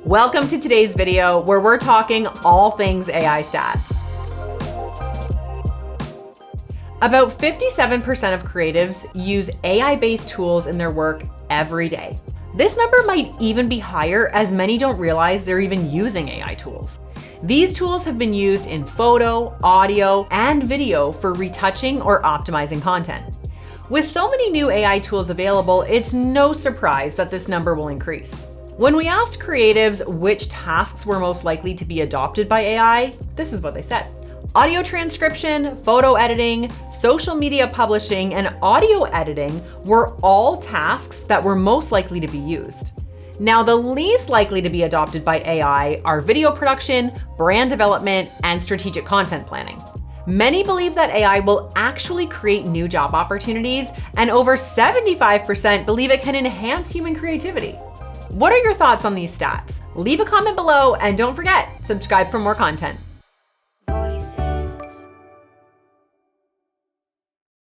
Welcome to today's video where we're talking all things AI stats. About 57% of creatives use AI-based tools in their work every day. This number might even be higher as many don't realize they're even using AI tools. These tools have been used in photo, audio, and video for retouching or optimizing content. With so many new AI tools available, it's no surprise that this number will increase. When we asked creatives which tasks were most likely to be adopted by AI, this is what they said. Audio transcription, photo editing, social media publishing, and audio editing were all tasks that were most likely to be used. Now, the least likely to be adopted by AI are video production, brand development, and strategic content planning. Many believe that AI will actually create new job opportunities, and over 75% believe it can enhance human creativity. What are your thoughts on these stats? Leave a comment below and don't forget, subscribe for more content.